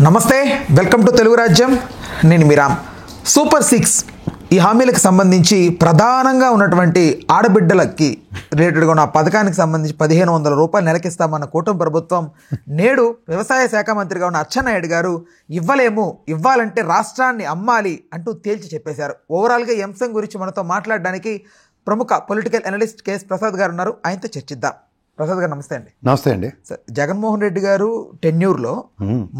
నమస్తే, welcome to Telugu రాజ్యం. నేను మీరామ్. సూపర్ 6 ఈ హామీలకు సంబంధించి ప్రధానంగా ఉన్నటువంటి ఆడబిడ్డలకి రిలేటెడ్గా ఉన్న పథకానికి సంబంధించి 1500 రూపాయలు నెలకిస్తామన్న కూటమి ప్రభుత్వం నేడు వ్యవసాయ శాఖ మంత్రిగా ఉన్న అచ్చెన్నాయుడు గారు ఇవ్వాలంటే రాష్ట్రాన్ని అమ్మాలి అంటూ తేల్చి చెప్పేశారు. ఓవరాల్గా ఈ అంశం గురించి మనతో మాట్లాడడానికి ప్రముఖ పొలిటికల్ అనలిస్ట్ కేఎస్ ప్రసాద్ గారు ఉన్నారు. ఆయనతో చర్చిద్దాం. ప్రసాద్ గారు నమస్తే అండి. నమస్తే అండి. సార్, జగన్మోహన్ రెడ్డి గారు టెన్యూర్లో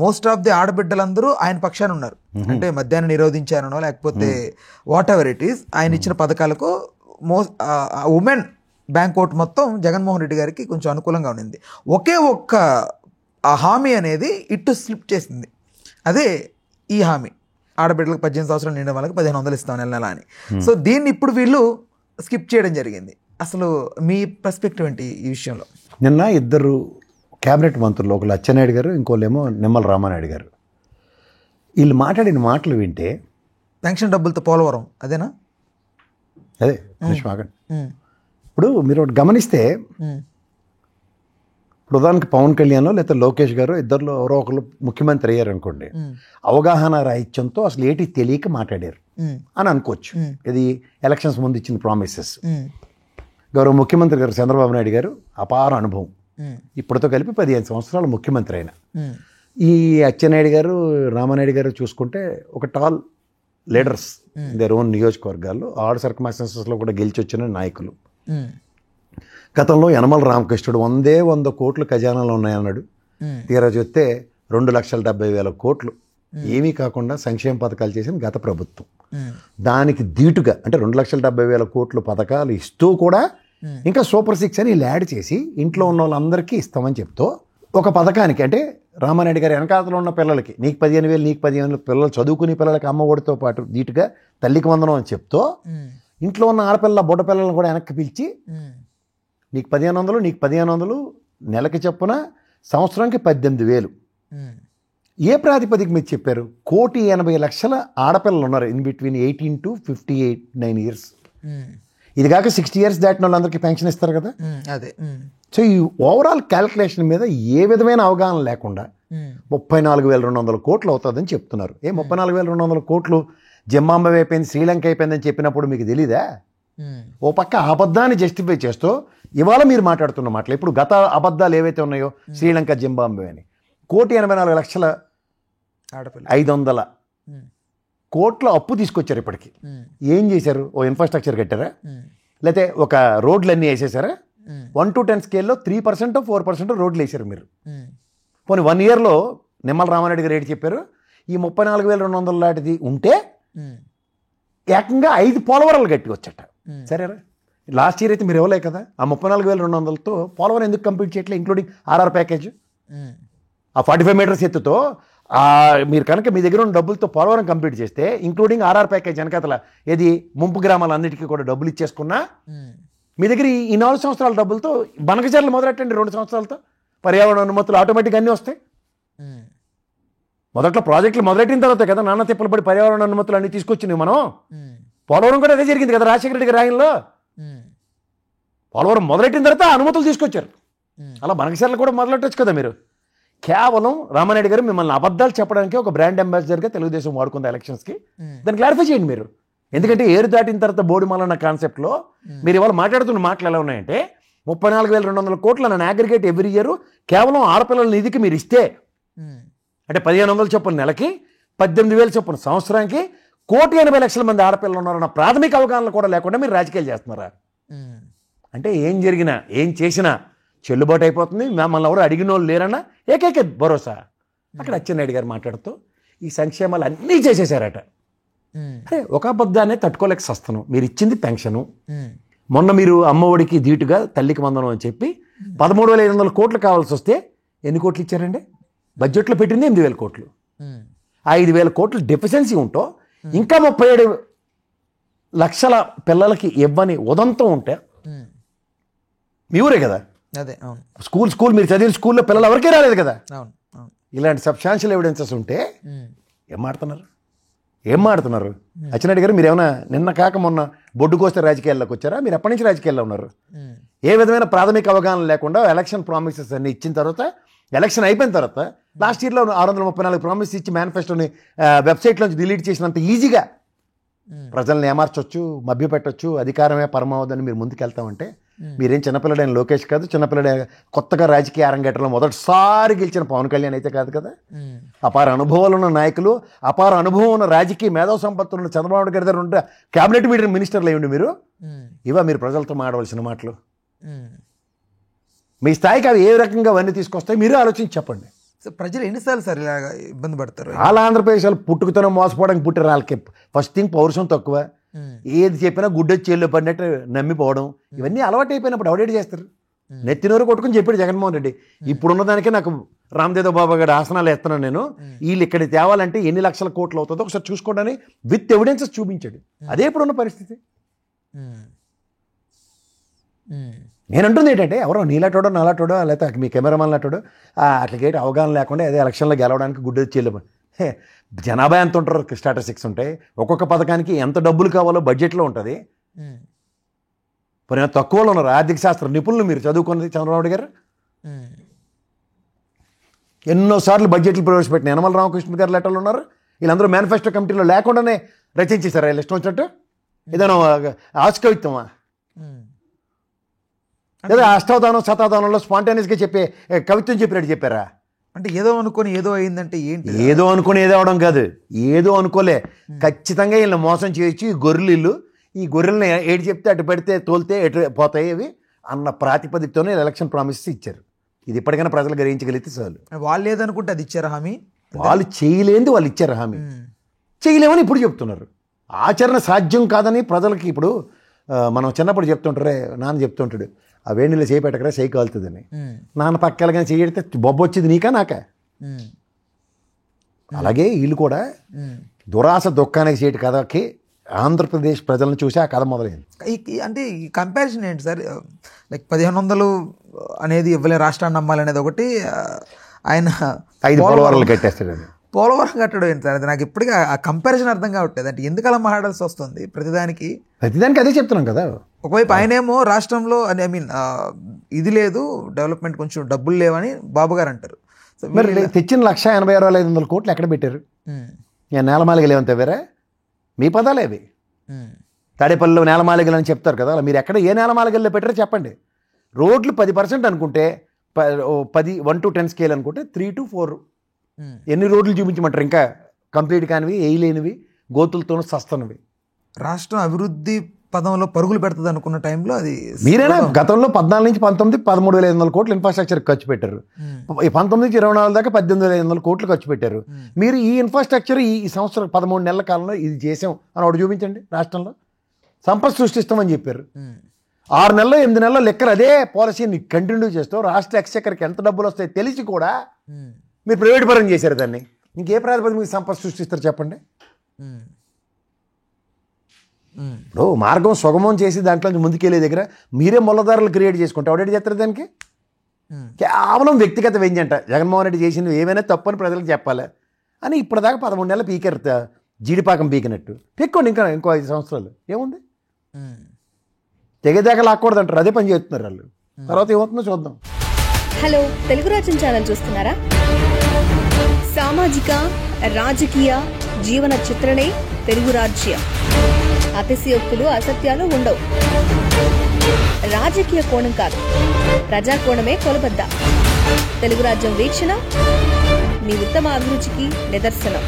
మోస్ట్ ఆఫ్ ది ఆడబిడ్డలందరూ ఆయన పక్షాన ఉన్నారు. అంటే మద్యాన్ని నిరోధించారనో లేకపోతే వాట్ ఎవర్ ఇట్ ఈస్ ఆయన ఇచ్చిన పథకాలకు ఉమెన్ బ్యాంక్ ఓట్ మొత్తం జగన్మోహన్ రెడ్డి గారికి కొంచెం అనుకూలంగా ఉండింది. ఒకే ఒక్క హామీ అనేది ఇటు స్లిప్ చేసింది. అదే ఈ హామీ, ఆడబిడ్డలకు 18 సంవత్సరాలు నిండిన వాళ్ళకి 1500 ఇస్తాం నెల అని. సో దీన్ని ఇప్పుడు వీళ్ళు స్కిప్ చేయడం జరిగింది. అసలు మీ పర్స్పెక్టివ్ ఏంటి ఈ విషయంలో? నిన్న ఇద్దరు క్యాబినెట్ మంత్రులు, ఒకళ్ళు అచ్చెన్నాయుడు గారు, ఇంకోళ్ళేమో నిమ్మల రామానాయుడు గారు, వీళ్ళు మాట్లాడిన మాటలు వింటే పెన్షన్ డబ్బులతో పోలవరం అదేనా? అదే ఆగండి. ఇప్పుడు మీరు ఒకటి గమనిస్తే, ఉదాహరణకి పవన్ కళ్యాణ్ లేదా లోకేష్ గారు ఇద్దరిలో ఎవరో ఒకరు ముఖ్యమంత్రి అయ్యారు అనుకోండి, అవగాహన రాహిత్యంతో అసలు ఏంటి తెలియక మాట్లాడారు అని అనుకోవచ్చు. ఇది ఎలక్షన్స్ ముందు ఇచ్చిన ప్రామిసెస్. గౌరవ ముఖ్యమంత్రి గారు చంద్రబాబు నాయుడు గారు అపార అనుభవం, ఇప్పటితో కలిపి 15 సంవత్సరాలు ముఖ్యమంత్రి అయిన. ఈ అచ్చెన్నాయుడు గారు, రామానాయుడు గారు చూసుకుంటే ఒక టాల్ లీడర్స్ దేర్ ఓన్ నియోజకవర్గాల్లో, ఆడ్ సర్కమ్స్టాన్సెస్లో కూడా గెలిచి వచ్చిన నాయకులు. గతంలో యనమల రామకృష్ణుడు 100 కోట్లు ఖజానాలో ఉన్నాయన్నాడు. తీరా చూస్తే 2,70,000 కోట్లు ఏమీ కాకుండా సంక్షేమ పథకాలు చేసిన గత ప్రభుత్వం. దానికి ధీటుగా అంటే 2,70,000 కోట్లు పథకాలు ఇస్తూ కూడా ఇంకా సూపర్ 6 అని యాడ్ చేసి ఇంట్లో ఉన్న వాళ్ళందరికీ ఇస్తామని చెప్తూ ఒక పథకానికి, అంటే రామానాయుడు గారి వెనకాతలో ఉన్న పిల్లలకి నీకు 15,000 నీకు 15,000 పిల్లలు చదువుకునే పిల్లలకి అమ్మ ఒడితో పాటు ధీటుగా తల్లికి వందనం అని చెప్తూ ఇంట్లో ఉన్న ఆడపిల్ల బుడ్డ పిల్లలను కూడా వెనక్కి పిలిచి నీకు 1500 నీకు 1500 నెలకి చొప్పున సంవత్సరానికి 18,000. ఏ ప్రాతిపదిక మీద చెప్పారు? 1,80,00,000 ఆడపిల్లలు ఉన్నారు ఇన్ బిట్వీన్ 18 to 59 years. ఇది కాక 60 years దాటిన వాళ్ళందరికీ పెన్షన్ ఇస్తారు కదా. అదే. సో ఈ ఓవరాల్ క్యాలిక్యులేషన్ మీద ఏ విధమైన అవగాహన లేకుండా 34,200 కోట్లు అవుతుందని చెప్తున్నారు. 34,200 కోట్లు జింబాబ్వే అయిపోయింది, శ్రీలంక అయిపోయిందని చెప్పినప్పుడు మీకు తెలీదా? ఓ పక్క అబద్ధాన్ని జస్టిఫై చేస్తూ ఇవాళ మీరు మాట్లాడుతున్న మాటలు, ఇప్పుడు గత అబద్ధాలు ఏవైతే ఉన్నాయో శ్రీలంక, జింబాబ్వే అని 1,84,500 కోట్ల అప్పు తీసుకొచ్చారు. ఇప్పటికి ఏం చేశారు? ఓ ఇన్ఫ్రాస్ట్రక్చర్ కట్టారా, లేకపోతే ఒక రోడ్లు అన్నీ వేసేసారా? 1 to 10 స్కేల్లో 3% 4% రోడ్లు వేసారు మీరు. పోనీ 1 yearలో నిమ్మల రామారెడ్డి గారు ఏంటి చెప్పారు? ఈ 34,200 లాంటిది ఉంటే ఏకంగా 5 పోలవరాలు గట్టి వచ్చట. సరేరా, లాస్ట్ ఇయర్ అయితే మీరు ఇవ్వలే కదా. ఆ 34,200తో పోలవరం ఎందుకు కంప్లీట్ చేయట్లే, ఇంక్లూడింగ్ ఆర్ఆర్ ప్యాకేజ్? ఆ 45 meters ఎత్తుతో మీరు కనుక మీ దగ్గర ఉన్న డబ్బులతో పోలవరం కంప్లీట్ చేస్తే, ఇంక్లూడింగ్ ఆర్ఆర్ ప్యాకేజ్ వెనకాతల ఏది ముంపు గ్రామాలన్నిటికీ కూడా డబ్బులు ఇచ్చేసుకున్నా, మీ దగ్గర ఈ 4 సంవత్సరాల డబ్బులతో బనకచర్లు మొదలెట్టండి. 2 సంవత్సరాలతో పర్యావరణ అనుమతులు ఆటోమేటిక్గా అన్నీ వస్తాయి. మొదట్లో ప్రాజెక్టులు మొదలెట్టిన తర్వాత కదా నాన్న తిప్పలు పడి పర్యావరణ అనుమతులు అన్నీ తీసుకొచ్చినాయి మనం. పోలవరం కూడా అదే జరిగింది కదా రాజశేఖర రెడ్డి గారి రాయంలో. పోలవరం మొదలెట్టిన తర్వాత అనుమతులు తీసుకొచ్చారు. అలా బనకచర్లు కూడా మొదలెట్టచ్చు కదా మీరు. కేవలం రామానాయుడు గారు మిమ్మల్ని అబద్ధాలు చెప్పడానికి ఒక బ్రాండ్ అంబాసిడర్గా తెలుగుదేశం వాడుకుంది ఎలక్షన్స్కి. దాన్ని క్లారిఫై చేయండి మీరు. ఎందుకంటే ఏరు దాటిన తర్వాత బోడిమలన్న కాన్సెప్ట్లో మీరు ఇవాళ మాట్లాడుతున్న మాటలు ఎలా ఉన్నాయంటే, 34,200 కోట్లు నన్ను అగ్రిగేట్ ఎవ్రీ ఇయర్ కేవలం ఆడపిల్లల నిధికి మీరు ఇస్తే, అంటే 1,500 చొప్పున నెలకి, 18,000 చొప్పున సంవత్సరానికి 1,80,00,000 మంది ఆడపిల్లలు ఉన్నారన్న ప్రాథమిక అవగాహనలు కూడా లేకుండా మీరు రాజకీయాలు చేస్తున్నారా? అంటే ఏం జరిగినా ఏం చేసినా చెల్లుబాటు అయిపోతుంది, మమ్మల్ని ఎవరు అడిగిన వాళ్ళు లేరన్న ఏకైక భరోసా. అక్కడ అచ్చెన్నాయుడు గారు మాట్లాడుతూ ఈ సంక్షేమాలు అన్నీ చేసేసారట. అరే, ఒక అబద్ధాన్ని తట్టుకోలేక సస్తున్నాం. మీరు ఇచ్చింది పెన్షను. మొన్న మీరు అమ్మఒడికి ధీటుగా తల్లికి వందనం అని చెప్పి 13,500 కోట్లు కావాల్సి వస్తే ఎన్ని కోట్లు ఇచ్చారండి? బడ్జెట్లో పెట్టింది 8,000 కోట్లు. 5,000 కోట్లు డెఫిషియన్సీ ఉంటో ఇంకా 37 లక్షల పిల్లలకి ఇవ్వని ఉదంతం ఉంటే మీ ఊరే కదా. అదే, అవును. స్కూల్ మీరు చదివిన స్కూల్లో పిల్లలు ఎవరికీ రాలేదు కదా. అవును, అవును. ఇలాంటి సబ్స్టాన్షియల్ ఎవిడెన్సెస్ ఉంటే ఏం మాడుతున్నారు? అచ్చెన్నాయుడు గారు, మీరు ఏమైనా నిన్న కాక మొన్న బొడ్డు కోస్తే రాజకీయాల్లోకి వచ్చారా? మీరు ఎప్పటి నుంచి రాజకీయాల్లో ఉన్నారు? ఏ విధమైన ప్రాథమిక అవగాహన లేకుండా ఎలక్షన్ ప్రామిసెస్ అన్ని ఇచ్చిన తర్వాత, ఎలక్షన్ అయిపోయిన తర్వాత లాస్ట్ ఇయర్లో 634 ప్రామిస్ ఇచ్చి మేనిఫెస్టోని వెబ్సైట్లోంచి డిలీట్ చేసినంత ఈజీగా ప్రజల్ని ఏమార్చొచ్చు, మభ్యపెట్టొచ్చు, అధికారమే పరమావదని మీరు ముందుకెళ్తామంటే మీరేం చిన్నపిల్లడైన లోకేష్ కాదు, చిన్నపిల్లడే కొత్తగా రాజకీయ అరంగేటంలో మొదటిసారి గెలిచిన పవన్ కళ్యాణ్ అయితే కాదు కదా. అపార అనుభవాలు ఉన్న నాయకులు, అపార అనుభవం ఉన్న రాజకీయ మేధో సంపత్తులు ఉన్న చంద్రబాబు నాయుడు గారి దగ్గర ఉంటే క్యాబినెట్ మీటింగ్ మినిస్టర్లు అయ్యండి మీరు. ఇవా మీరు ప్రజలతో మాడవలసిన మాటలు? మీ స్థాయికి అవి ఏ రకంగా అవన్నీ తీసుకొస్తాయి మీరు ఆలోచించి చెప్పండి. ప్రజలు ఎన్నిసార్లు సార్ ఇలా ఇబ్బంది పడతారు? వాళ్ళ ఆంధ్రప్రదేశ్ వాళ్ళు పుట్టుకతోనే మోసపోవడానికి పుట్టారు. వాళ్ళకి ఫస్ట్ థింగ్ పౌరుషం తక్కువ, ఏది చెప్పినా గుడ్డొచ్చి చేళ్ళు పడినట్టు నమ్మిపోవడం, ఇవన్నీ అలవాటు అయిపోయినప్పుడు ఎవడేటి చేస్తారు? నెత్తినోరు కొట్టుకుని చెప్పాడు జగన్మోహన్ రెడ్డి. ఇప్పుడున్న దానికే నాకు రామదేవ్ బాబా గారి ఆసనాలు వేస్తున్నాను నేను, వీళ్ళు ఇక్కడ తేవాలంటే ఎన్ని లక్షల కోట్లు అవుతుందో ఒకసారి చూసుకోవడానికి విత్ ఎవిడెన్సెస్ చూపించాడు. అదే ఇప్పుడున్న పరిస్థితి. నేను అంటుంది ఏంటంటే ఎవరో నీలాటోడో నాలాటోడో లేకపోతే మీ కెమెరామన్ లాటోడో అట్లకేటి అవగాహన లేకుండా అదే ఎలక్షన్లో గెలవడానికి గుడ్డ చేయలేము. జనాభా ఎంత ఉంటారో స్టాటిస్టిక్స్ ఉంటాయి, ఒక్కొక్క పథకానికి ఎంత డబ్బులు కావాలో బడ్జెట్లో ఉంటుంది. మరి తక్కువలో ఉన్నారు ఆర్థిక శాస్త్ర నిపుణులు మీరు చదువుకున్నది చంద్రబాబు గారు. ఎన్నోసార్లు బడ్జెట్లు ప్రవేశపెట్టిన యనమల రామకృష్ణ గారు లెటర్లు ఉన్నారు. వీళ్ళందరూ మేనిఫెస్టో కమిటీలో లేకుండానే రచించేశారు వీళ్ళు ఇష్టం వచ్చినట్టు. ఏదైనా ఆస్కవిత్వమా లేదా అష్టావధానం శతావధానంలో స్పాంటేనియస్గా చెప్పే కవిత్వం చెప్పినట్టు చెప్పారా? అంటే ఏదో అనుకొని ఏదో అయిందంటే ఏంటి? ఏదో అనుకుని ఏదో అవడం కాదు, ఏదో అనుకోలే, ఖచ్చితంగా వీళ్ళని మోసం చేయొచ్చు. ఈ గొర్రెలు, ఈ గొర్రెల్ని ఏడు చెప్తే అటు పెడితే తోలితే ఎటు పోతాయి అవి అన్న ప్రాతిపదికతోనే ఎలక్షన్ ప్రామిసెస్ ఇచ్చారు. ఇది ఇప్పటికైనా ప్రజలు గ్రహించగలిగితే చాలు. వాళ్ళు ఏదనుకుంటే అది ఇచ్చారు హామీ, వాళ్ళు చేయలేంది వాళ్ళు ఇచ్చారు హామీ. చేయలేమని ఇప్పుడు చెప్తున్నారు. ఆచరణ సాధ్యం కాదని ప్రజలకి ఇప్పుడు మనం చిన్నప్పుడు చెప్తుంటారే, నాన్న చెప్తుంటాడు ఆ వేణిలో చేపెట్టకరా చేయి కాలుతుందని. నాన్న పక్కలగానే చేయడితే బొబ్బ వచ్చేది నీకా నాకా? అలాగే వీళ్ళు కూడా దురాశ దుఃఖానికి చేయటి కథకి ఆంధ్రప్రదేశ్ ప్రజలను చూసి ఆ కథ మొదలైంది. అంటే ఈ కంపారిజన్ ఏంటి సార్? లైక్ 1500 అనేది ఇవ్వలే రాష్ట్రాన్ని నమ్మాలనేది ఒకటి, ఆయన 5 పోలవరాలు కట్టేస్తాడు. పోలవరం కట్టడం ఏంటి సార్? అది నాకు ఇప్పటికీ ఆ కంపారిజన్ అర్థం కావట్లేదు. అంటే ఎందుకు అలా మాట్లాడాల్సి వస్తుంది ప్రతిదానికి? అదే చెప్తున్నాం కదా. ఒకవైపు ఆయనేమో రాష్ట్రంలో ఐ మీన్ ఇది లేదు, డెవలప్మెంట్ కొంచెం డబ్బులు లేవని బాబు గారు అంటారు. మరి తెచ్చిన 1,86,500 కోట్లు ఎక్కడ పెట్టారు? నేను నేలమాలిగలు ఏమంటే వేరే మీ పదాలే అవి. తాడేపల్లిలో నేలమాలిగలు అని చెప్తారు కదా, మీరు ఎక్కడ ఏ నేలమాలిగల్లో పెట్టారో చెప్పండి. రోడ్లు 10% అనుకుంటే 1 to 10 స్కేల్ అనుకుంటే 3 to 4 ఎన్ని రోడ్లు చూపించమంటారు? ఇంకా కంప్లీట్ కానివి, వేయలేనివి, గోతులతోనూ సస్తనవి. రాష్ట్రం అభివృద్ధి పదంలో పరుగులు పెడుతుంది అనుకున్న టైంలో అది మీరేనా గతంలో 14 నుంచి 19 13,500 కోట్లు ఇన్ఫ్రాస్ట్రక్చర్ ఖర్చు పెట్టారు. 19 నుంచి 24 దాకా 18,500 కోట్లు ఖర్చు పెట్టారు. మీరు ఈ ఇన్ఫ్రాస్ట్రక్చర్ ఈ సంవత్సరం 13 నెలల కాలంలో ఇది చేసాం అని ఒకటి చూపించండి. రాష్ట్రంలో సంపద సృష్టిస్తామని చెప్పారు. 6 నెలలు 8 నెలలు లెక్కలు అదే పాలసీని కంటిన్యూ చేస్తూ రాష్ట్ర ఎక్స్చెక్కర్కి ఎంత డబ్బులు వస్తాయో తెలిసి కూడా మీరు ప్రైవేట్ పరం చేశారు దాన్ని. ఇంకే ప్రాతిపదిక మీకు సంపద సృష్టిస్తారు చెప్పండి? ఇప్పుడు మార్గం సుగమం చేసి దాంట్లో ముందుకెళ్ళే దగ్గర మీరే మొల్లదారులు క్రియేట్ చేసుకుంటే ఎవడేటి చేస్తారు దానికి? కేవలం వ్యక్తిగత వ్యంజంట. జగన్మోహన్ రెడ్డి చేసినవి ఏమైనా తప్పని ప్రజలకు చెప్పాలి అని ఇప్పటిదాకా 13 నెలలు పీకారు, జీడిపాకం పీకినట్టు. పీక్కోండి ఇంకో 5 సంవత్సరాలు ఏముంది. తెగదాకా లాక్కూడదు అంటారు, అదే పని చేస్తున్నారు వాళ్ళు. తర్వాత ఏమవుతుందో చూద్దాం. హలో, తెలుగు రాజ్యం ఛానల్ చూస్తున్నారా? సామాజిక రాజకీయ జీవన చిత్రణే తెలుగు రాజ్యం. అతిశయోక్తులు అసత్యాలు ఉండవు. రాజకీయ కోణం కాదు, ప్రజా కోణమే కొలబద్ద. తెలుగు రాజ్యం వీక్షణ మీ ఉత్తమ అభిరుచికి నిదర్శనం.